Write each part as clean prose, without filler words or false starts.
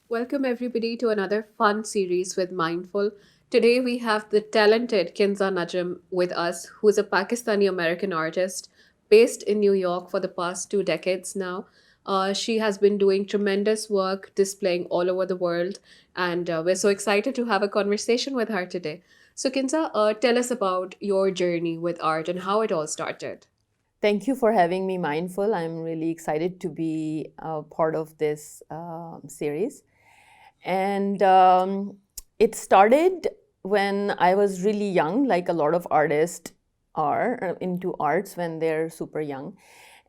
Welcome everybody to another fun series with Mindful. Today we have the talented Qinza Najm with us, who is a Pakistani-American artist based in New York for the past 2 decades now. She has been doing tremendous work displaying all over the world, and we're so excited to have a conversation with her today. So, Kinza, tell us about your journey with art and how it all started. Thank you for having me, Mindful. I'm really excited to be a part of this series. And it started when I was really young, like a lot of artists are into arts when they're super young.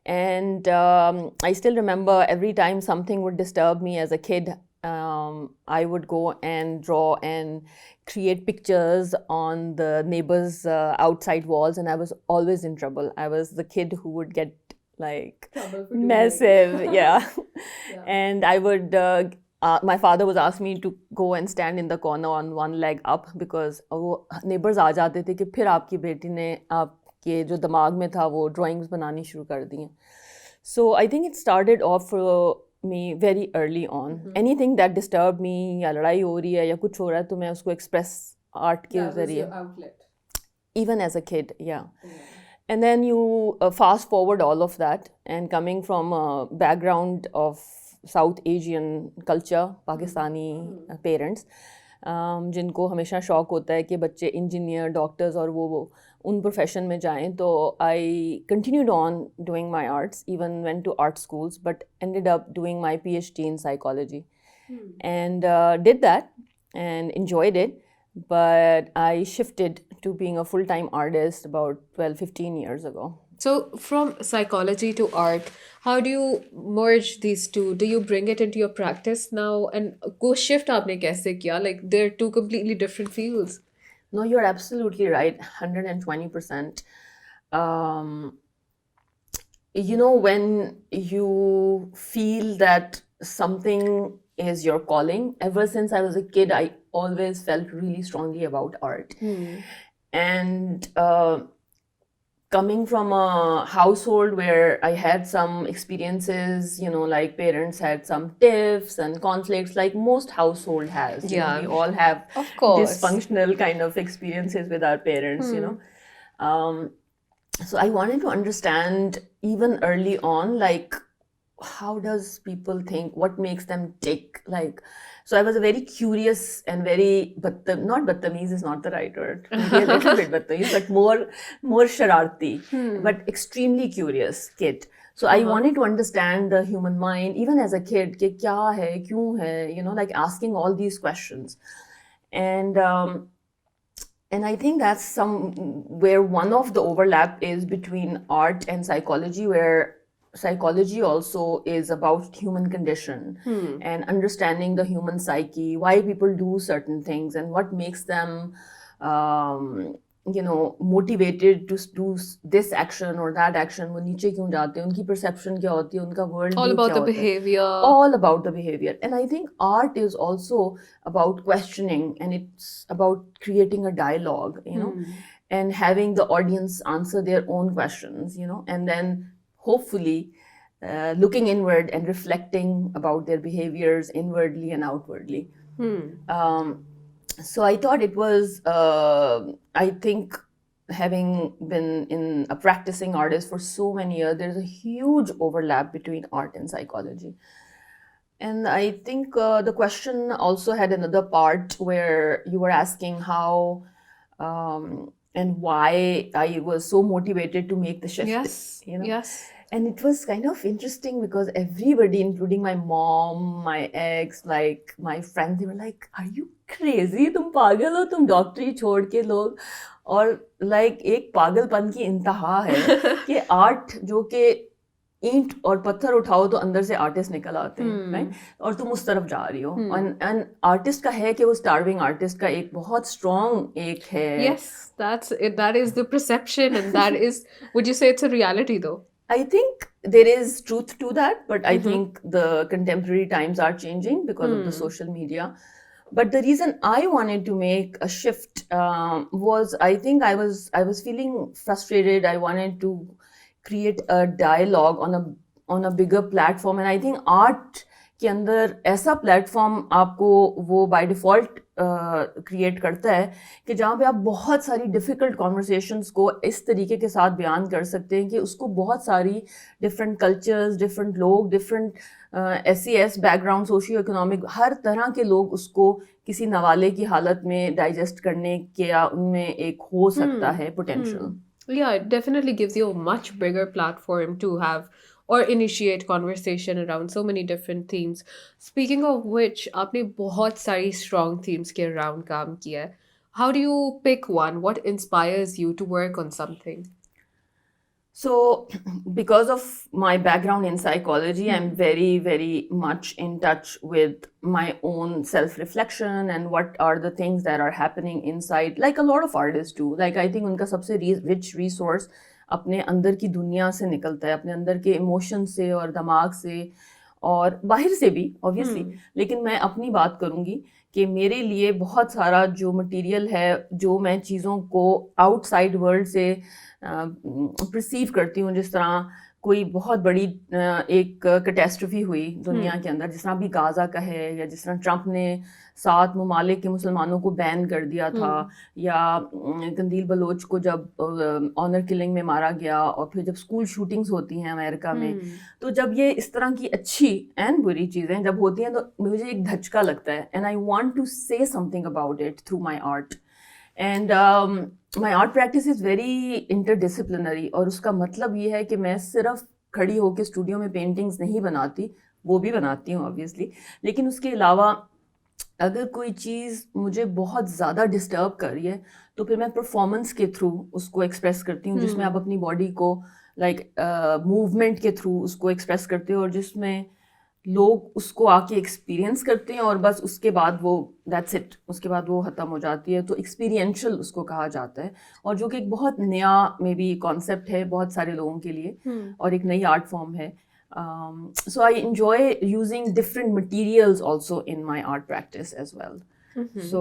And I still remember every time something would disturb me as a kid, I would go and draw and create pictures on the neighbors' outside walls, and I was always in trouble. I was the kid who would get like massive, yeah. And I would, my father was asked me to go and stand in the corner on one leg up because वो neighbors आ जाते थे कि फिर आपकी बेटी ने आपके जो दिमाग में था वो drawings बनानी शुरू कर दी हैं. So I think it started off for me very early on. Anything that disturbed me या लड़ाई हो रही है या कुछ हो रहा है तो मैं उसको express art के ज़रिए. Even as a kid, yeah. And then you fast forward all of that, and coming from a background of South Asian culture, Pakistani parents, जिनको हमेशा शौक होता है कि बच्चे इंजीनियर डॉक्टर्स और वो उन प्रोफेशन में जाएं, तो I continued on doing my arts, even went to art schools, but ended up doing my PhD in psychology and did that and enjoyed it. But I shifted to being a full-time artist about 12-15 years ago. So, from psychology to art, how do you merge these two? Do you bring it into your practice now? And go shift aapne kaise kiya? Like, they're two completely different fields. No, you're absolutely right, 120%. You know, when you feel that something is your calling, ever since I was a kid, I always felt really strongly about art. And coming from a household where I had some experiences, you know, like parents had some tiffs and conflicts, like most household has. You know, we all have Of course. dysfunctional kind of experiences with our parents, you know. So I wanted to understand even early on, like, how does people think, what makes them tick, like. So I was a very curious and very, not badtameez is not the right word, maybe a little bit badtameez, but more shararti, but extremely curious kid. So I wanted to understand the human mind, even as a kid, कि क्या है, क्यों है, you know, like asking all these questions. And I think that's where one of the overlap is between art and psychology, where psychology also is about human condition and understanding the human psyche, why people do certain things and what makes them, you know, motivated to do this action or that action. वो नीचे क्यों जाते हैं, उनकी perception क्या होती है, उनका world All view about क्या the होता है. behavior. All about the behavior. And I think art is also about questioning, and it's about creating a dialogue, you know, and having the audience answer their own questions, you know, and then hopefully looking inward and reflecting about their behaviors inwardly and outwardly. So I thought it was, I think, having been a practicing artist for so many years, there's a huge overlap between art and psychology. And I think the question also had another part where you were asking how and why I was so motivated to make the shift. Yes. You know? Yes. And it was kind of interesting because everybody, including my mom, my ex, like my friends, they were like, "Are you crazy? तुम पागल हो, तुम डॉक्टरी छोड़ के लोग." और like एक पागलपन की इंतहा है कि आर्ट जो कि ईंट और पत्थर उठाओ तो अंदर से आर्टिस्ट निकल आते हैं, राइट? और तुम उस तरफ जा रही हो. एंड आर्टिस्ट का है कि वो स्टार्विंग आर्टिस्ट का एक बहुत स्ट्रॉन्ग एक है. Yes, that's it. That is the perception, and that is, would you say it's a reality though? I think there is truth to that, but I think the contemporary times are changing because of the social media. But the reason I wanted to make a shift was, I think I was feeling frustrated. I wanted to create a dialogue on a bigger platform. And I think art کے اندر ایسا platform آپ کو وہ by default create کرتا ہے کہ جہاں پہ آپ بہت ساری ڈیفیکلٹ کانورسیشنس کو اس طریقے کے ساتھ بیان کر سکتے ہیں کہ اس کو بہت ساری ڈفرینٹ کلچرز، ڈفرینٹ لوگ، ڈفرینٹ ایس بیک گراؤنڈ، سوشیو اکنامک، ہر طرح کے لوگ اس کو کسی نوالے کی حالت میں ڈائجسٹ کرنے کے ان میں ایک ہو سکتا ہے potential. Yeah, it definitely gives you a much bigger platform to have or initiate conversation around so many different themes. Speaking of which, آپ نے بہت ساری strong themes کے around کام کیا ہے. How do you pick one? What inspires you to work on something? So, because of my background in psychology, I'm very, very much in touch with my own self-reflection and what are the things that are happening inside, like a lot of artists do. Like, I think unka sabse rich resource اپنے اندر کی دنیا سے نکلتا ہے، اپنے اندر کے emotion سے اور دماغ سے اور باہر سے بھی اوبویسلی. لیکن میں اپنی بات کروں گی کہ میرے لیے بہت سارا جو مٹیریل ہے، جو میں چیزوں کو آؤٹ سائڈ ورلڈ سے پرسیو کرتی ہوں، جس طرح کوئی بہت بڑی ایک کیٹاسٹرفی ہوئی دنیا کے اندر، جس طرح بھی غازہ کا ہے، یا جس طرح ٹرمپ نے 7 ممالک کے مسلمانوں کو بین کر دیا تھا، یا قندیل بلوچ کو جب آنر کلنگ میں مارا گیا، اور پھر جب اسکول شوٹنگز ہوتی ہیں امریکہ میں. تو جب یہ اس طرح کی اچھی اینڈ بری چیزیں جب ہوتی ہیں تو مجھے ایک دھچکا لگتا ہے، and I want to say something about it through my art. And my art practice is very interdisciplinary, اور اس کا مطلب یہ ہے کہ میں صرف کھڑی ہو کے اسٹوڈیو میں پینٹنگز نہیں بناتی، وہ بھی بناتی ہوں آبویسلی، لیکن اس کے علاوہ اگر کوئی چیز مجھے بہت زیادہ ڈسٹرب کر رہی ہے تو پھر میں پرفارمنس کے تھرو اس کو ایکسپریس کرتی ہوں، جس میں آپ اپنی باڈی کو لائک موومنٹ کے تھرو اس کو ایکسپریس کرتے ہو، اور جس میں لوگ اس کو آ کے ایکسپیرئنس کرتے ہیں، اور بس اس کے بعد وہ دیٹس اٹ، اس کے بعد وہ ختم ہو جاتی ہے. تو ایکسپیرینشل اس کو کہا جاتا ہے، اور جو کہ ایک بہت نیا مے بی کانسیپٹ ہے بہت سارے لوگوں کے لیے، اور ایک نئی آرٹ فارم ہے. So I enjoy using different materials also in my art practice as well. So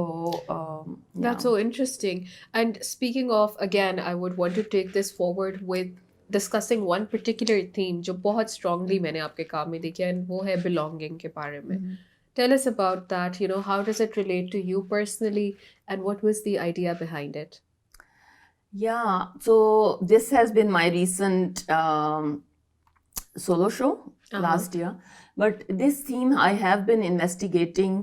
That's so interesting. And speaking of, again, I would want to take this forward with discussing one particular theme جو بہت strongly میں نے آپ کے کام میں دیکھا ہے، وہ ہے belonging کے بارے میں. Tell us about that, how does it relate to you personally, and what was the idea behind it? Yeah, so this has been my recent solo show last year, but this theme I have been investigating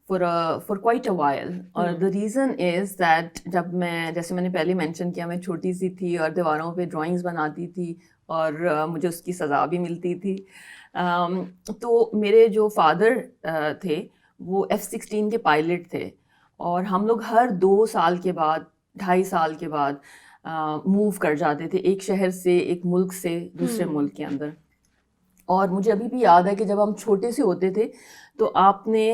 for quite a while. اور the reason is that جب میں جیسے میں نے پہلے mention کیا، میں چھوٹی سی تھی اور دیواروں پہ ڈرائنگز بناتی تھی، اور مجھے اس کی سزا بھی ملتی تھی. تو میرے جو فادر تھے وہ F-16 کے پائلٹ تھے، اور ہم لوگ ہر 2 سال کے بعد 2.5 سال کے بعد موو کر جاتے تھے ایک شہر سے، ایک ملک سے دوسرے ملک کے اندر. اور مجھے ابھی بھی یاد ہے کہ جب ہم چھوٹے سے ہوتے تھے تو آپ نے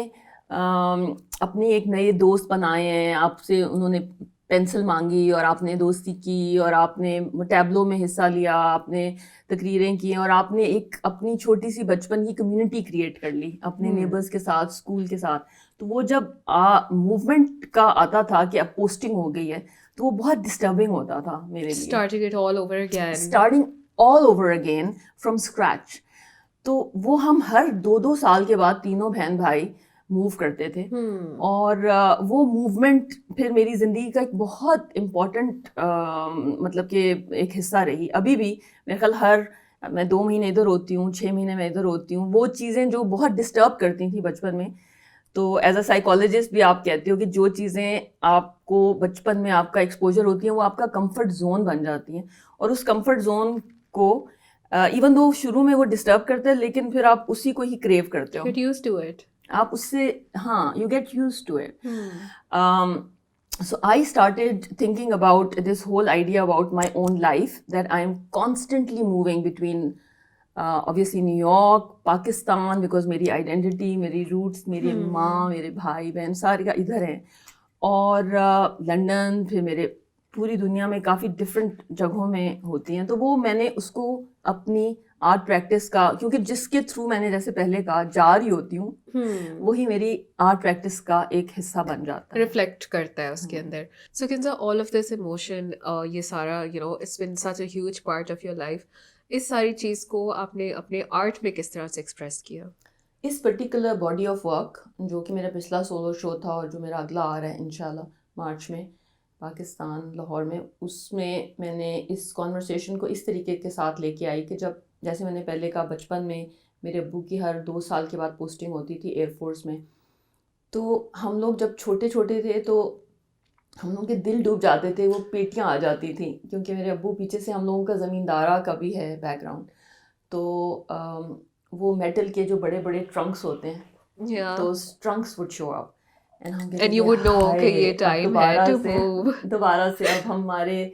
اپنے ایک نئے دوست بنائے ہیں، آپ سے انہوں نے پینسل مانگی اور آپ نے دوستی کی، اور آپ نے ٹیبلو میں حصہ لیا، آپ نے تقریریں کی، اور آپ نے ایک اپنی چھوٹی سی بچپن کی کمیونٹی کریٹ کر لی اپنے نیبرز کے ساتھ، اسکول کے ساتھ. تو وہ جب موومنٹ کا آتا تھا کہ اب پوسٹنگ ہو گئی ہے، تو وہ بہت ڈسٹربنگ ہوتا تھا میرے لیے. Starting all over again from scratch. تو وہ ہم ہر 2 سال کے بعد تینوں بہن بھائی موو کرتے تھے، اور وہ موومنٹ پھر میری زندگی کا ایک بہت امپورٹنٹ مطلب کہ ایک حصہ رہی. ابھی بھی میرے خیال میں 2 مہینے ادھر ہوتی ہوں، 6 مہینے میں ادھر ہوتی ہوں. وہ چیزیں جو بہت ڈسٹرب کرتی تھیں بچپن میں، تو ایز اے سائیکالوجسٹ بھی آپ کہتے ہو کہ جو چیزیں آپ کو بچپن میں آپ کا ایکسپوجر ہوتی ہیں وہ آپ کا کمفرٹ زون بن جاتی ہیں، اور اس کمفرٹ زون کو ایون دو شروع میں وہ ڈسٹرب کرتے ہیں، لیکن پھر آپ اسی کو ہی کریو کرتے ہو، آپ اس سے you get use to it. So I started thinking about this whole idea about my own life, that I am constantly moving between obviously New York, Pakistan, because میری آئیڈینٹی، میری روٹس، میری ماں، میرے بھائی بہن سارے ادھر ہیں، اور لنڈن، پھر میرے پوری دنیا میں کافی ڈفرینٹ جگہوں میں ہوتی ہیں. تو وہ میں نے اس کو اپنی آرٹ پریکٹس کا، کیونکہ جس کے تھرو میں نے جیسے پہلے کہا جا رہی ہوتی ہوں، وہی میری آرٹ پریکٹس کا ایک حصہ بن جاتا ہے، ریفلیکٹ کرتا ہے اس کے اندر. سو Kinza, all of this emotion, یہ سارا it's been such a huge part of your life. اس ساری چیز کو آپ نے اپنے آرٹ میں کس طرح سے ایکسپریس کیا؟ اس پرٹیکولر باڈی آف ورک جو کہ میرا پچھلا سولو شو تھا اور جو میرا اگلا آ رہا ہے انشاءاللہ مارچ میں پاکستان لاہور میں، اس میں میں نے اس کانورسیشن کو اس طریقے کے ساتھ لے کے آئی کہ جب جیسے میں نے پہلے کہا بچپن میں میرے ابو کی ہر 2 سال کے بعد پوسٹنگ ہوتی تھی ایئر فورس میں، تو ہم لوگ جب چھوٹے چھوٹے تھے تو ہم لوگوں کے دل ڈوب جاتے تھے، وہ پیٹیاں آ جاتی تھیں کیونکہ میرے ابو پیچھے سے ہم لوگوں کا زمیندارہ کا بھی ہے بیک گراؤنڈ، تو وہ میٹل کے جو بڑے بڑے ٹرنکس ہوتے ہیں یا تو trunks would show up and ہم کہتے اینڈ تھے یو وڈ نو کہ ہائے یہ اب ٹائم ہے ٹو سے موو. دوبارہ سے اب ہمارے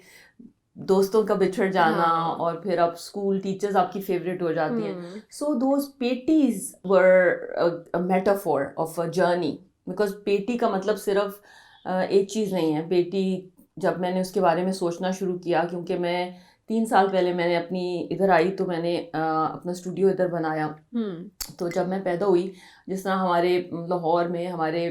دوستوں کا بچھڑ جانا ہاں. اور پھر اب اسکول ٹیچرز آپ کی فیوریٹ ہو جاتی ہیں. ہوں. So those patties were metaphor of a journey, because پیٹی کا مطلب صرف ایک چیز نہیں ہے. پیٹی جب میں نے اس کے بارے میں سوچنا شروع کیا، کیونکہ میں 3 سال پہلے میں نے اپنی ادھر آئی تو میں نے اپنا اسٹوڈیو ادھر بنایا. تو جب میں پیدا ہوئی، جس طرح ہمارے لاہور میں ہمارے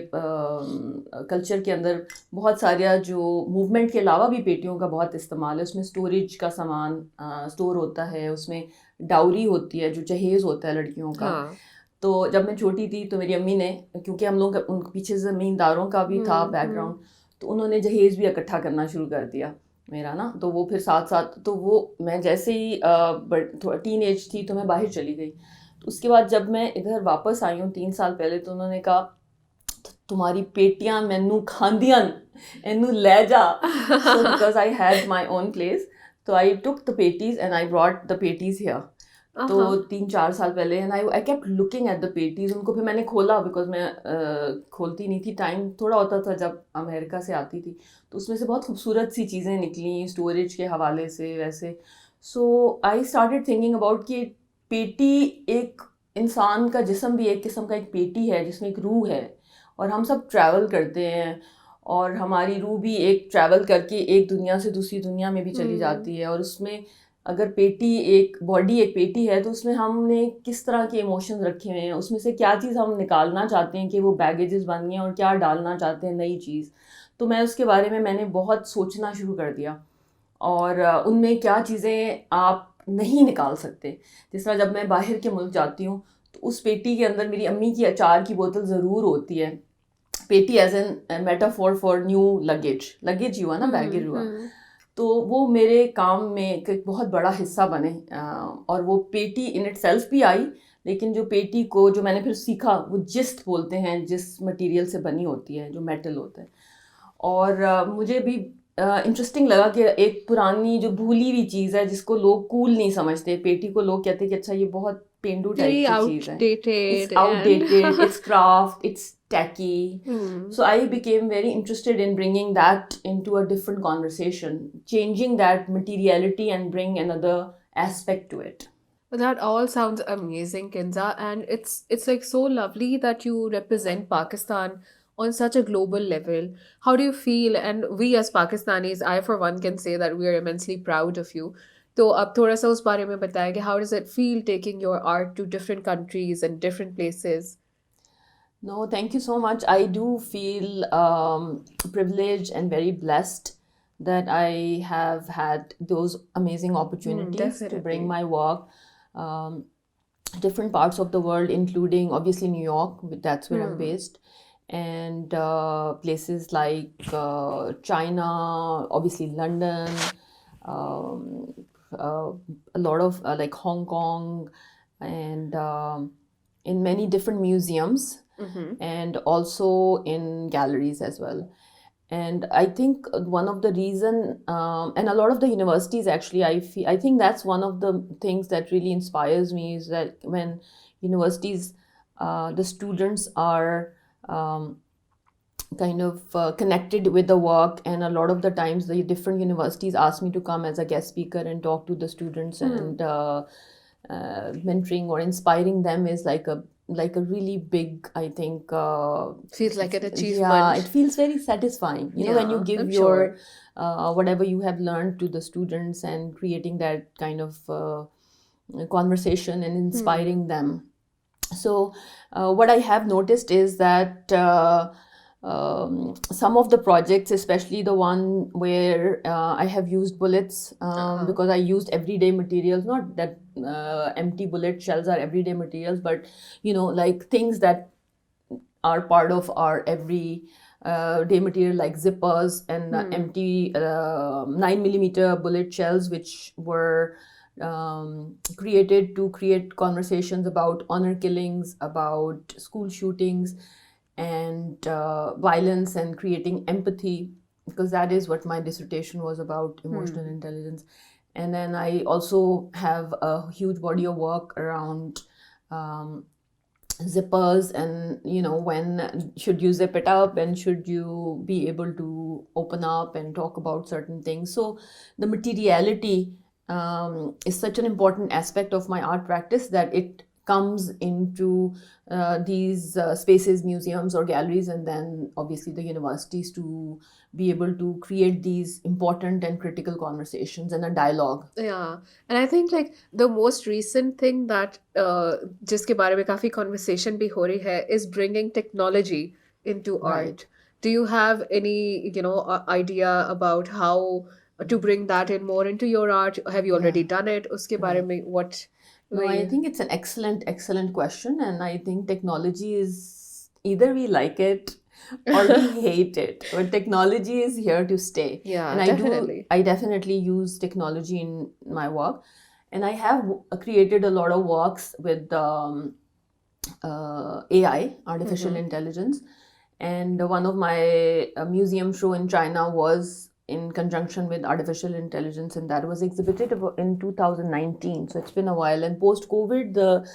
کلچر کے اندر بہت سارا جو موومنٹ کے علاوہ بھی پیٹیوں کا بہت استعمال ہے، اس میں اسٹوریج کا سامان اسٹور ہوتا ہے، اس میں ڈاوری ہوتی ہے جو جہیز ہوتا ہے لڑکیوں کا. تو جب میں چھوٹی تھی تو میری امی نے، کیونکہ ہم لوگ ان پیچھے زمینداروں کا بھی تھا بیک گراؤنڈ، تو انہوں نے جہیز بھی اکٹھا کرنا شروع کر دیا میرا نا. تو وہ پھر ساتھ ساتھ، تو وہ میں جیسے ہی ٹین ایج تھی تو میں باہر چلی گئی. تو اس کے بعد جب میں ادھر واپس آئی ہوں 3 سال پہلے، تو انہوں نے کہا تمہاری پیٹیاں مینوں کھاندیاں اینوں لے جا. So because I had my own place, تو I took the petis and I brought the petis here. تو 3-4 سال پہلے and I kept looking at the petis. ان کو پھر میں نے کھولا، بیکاز میں کھولتی نہیں تھی، ٹائم تھوڑا ہوتا تھا جب امریکہ سے آتی تھی. تو اس میں سے بہت خوبصورت سی چیزیں نکلیں اسٹوریج کے حوالے سے ویسے. سو آئی اسٹارٹیڈ تھنکنگ اباؤٹ کہ پیٹی ایک انسان کا جسم بھی ایک قسم کا ایک پیٹی ہے جس میں ایک روح ہے، اور ہم سب ٹریول کرتے ہیں اور ہماری روح بھی ایک ٹریول کر کے ایک دنیا سے دوسری دنیا میں بھی چلی جاتی ہے. اور اس میں اگر پیٹی ایک باڈی ایک پیٹی ہے تو اس میں ہم نے کس طرح کے ایموشنز رکھے ہوئے ہیں، اس میں سے کیا چیز ہم نکالنا چاہتے ہیں کہ وہ بیگیجز بن گئے اور کیا ڈالنا چاہتے ہیں نئی چیز. تو میں اس کے بارے میں نے بہت سوچنا شروع کر دیا، اور ان میں کیا چیزیں آپ نہیں نکال سکتے. جس طرح جب میں باہر کے ملک جاتی ہوں تو اس پیٹی کے اندر میری امی کی اچار کی بوتل ضرور ہوتی ہے. Peti is an metaphor for new luggage ہی ہوا نا، بیگیج ہوا. تو وہ میرے کام میں ایک بہت بڑا حصہ بنے، اور وہ پیٹی ان اٹ سیلف بھی آئی. لیکن جو پیٹی کو جو میں نے پھر سیکھا وہ جست بولتے ہیں، جس مٹیریل سے بنی ہوتی ہے جو میٹل ہوتا ہے. اور مجھے بھی انٹرسٹنگ لگا کہ ایک پرانی جو بھولی ہوئی چیز ہے جس کو لوگ کول نہیں سمجھتے، پیٹی کو لوگ کہتے ہیں کہ اچھا یہ بہت پینڈو ٹائپ کی چیز ہے، it's outdated, it's craft, it's tacky. So I became very interested in bringing that into a different conversation, changing that materiality and bring another aspect to it. That all sounds amazing, Kinza, and it's like so lovely that you represent Pakistan on such a global level. How do you feel? And we as Pakistanis, I for one can say that we are immensely proud of you. تو اب تھوڑا سا اس بارے میں بتائیں کہ how does it feel taking your art to different countries and different places? No, thank you so much. I do feel privileged and very blessed that I have had those amazing opportunities to bring Definitely. my work um, different parts of the world, including obviously New York, that's where I'm based, and places like China, obviously London, um, a lot of like Hong Kong, and in many different museums, and also in galleries as well. And I think one of the reason, and a lot of the universities actually, I think that's one of the things that really inspires me, is that when universities, the students are kind of connected with the work, and a lot of the times the different universities ask me to come as a guest speaker and talk to the students, and mentoring or inspiring them is like a really big, I think, Feels like an achievement. yeah, it feels very satisfying, when you give I'm your sure. whatever you have learned to the students and creating that kind of conversation and inspiring them. So what I have noticed is that some of the projects, especially the one where I have used bullets, because I used everyday materials, not that empty bullet shells are everyday materials, but like things that are part of our every day material, like zippers and empty 9mm bullet shells, which were created to create conversations about honor killings, about school shootings, and violence, and creating empathy, because that is what my dissertation was about, emotional intelligence. And then I also have a huge body of work around zippers, and when should you zip it up, and should you be able to open up and talk about certain things. So the materiality is such an important aspect of my art practice that it comes into these spaces, museums or galleries, and then obviously the universities, to be able to create these important and critical conversations and a dialogue. Yeah, and I think like the most recent thing that जिसके बारे में काफी conversation भी हो रही है is bringing technology into Right. art. Do you have any, idea about how to bring that in more into your art? Have you already done it? उसके बारे Right. में what No, I way? think it's an excellent question. And I think technology is either we like it or we hate it. But technology is here to stay. Yeah, And definitely. I definitely use technology in my work. And I have created a lot of works with AI, artificial intelligence. And one of my museum show in China was in conjunction with artificial intelligence, and that was exhibited in 2019. So it's been a while. And post COVID, the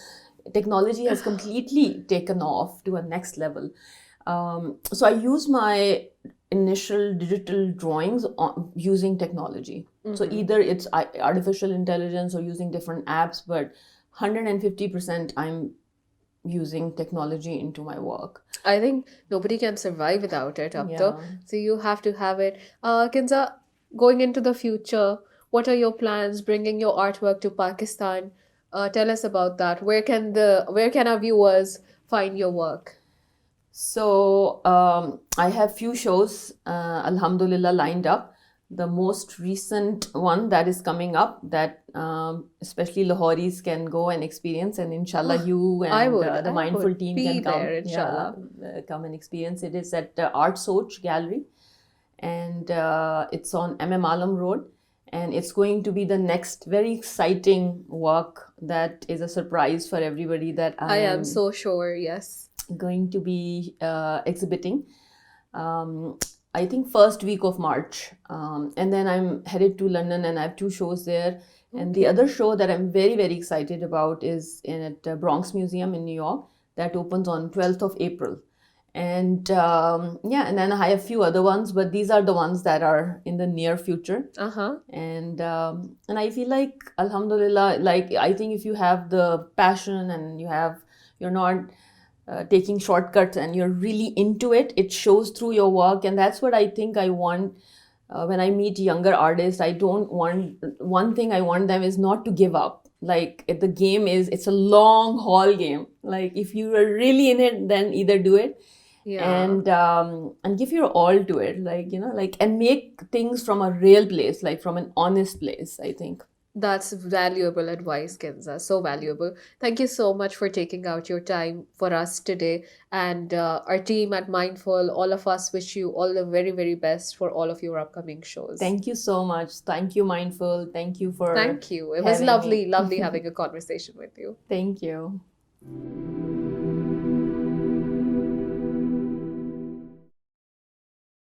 technology has completely taken off to a next level. So I use my initial digital drawings using technology. So either it's artificial intelligence or using different apps, but 150% I'm using technology into my work. I think nobody can survive without it up there. Yeah. So you have to have it. Kinza, going into the future, what are your plans bringing your artwork to Pakistan? Tell us about that. Where can our viewers find your work? So I have few shows, alhamdulillah, lined up. The most recent one that is coming up, that especially Lahoris can go and experience, and inshallah you and the Mindful team be can come, there, inshallah. come and experience. It is at Art Soch Gallery, and it's on MM Alam Road. And it's going to be the next very exciting work that is a surprise for everybody, that I am so sure, yes. going to be exhibiting. I think first week of March, and then I'm headed to London, and I have two shows there. And the other show that I'm very, very excited about is at Bronx Museum in New York, that opens on 12th of April. And and then I have a few other ones, but these are the ones that are in the near future. And I feel like, alhamdulillah, like I think if you have the passion and you're not taking shortcuts and you're really into it, it shows through your work. And that's what I think I want when I meet younger artists. I don't want, one thing I want them is not to give up. Like the game it's a long haul game. Like if you are really in it, then either do it. Yeah. And give your all to it, and make things from a real place, like from an honest place, I think. That's valuable advice, Kinza. So valuable. Thank you so much for taking out your time for us today. And our team at Mindful, all of us wish you all the very, very best for all of your upcoming shows. Thank you so much. Thank you, Mindful. Thank you for Thank you. It was having lovely, me. lovely having a conversation with you. Thank you.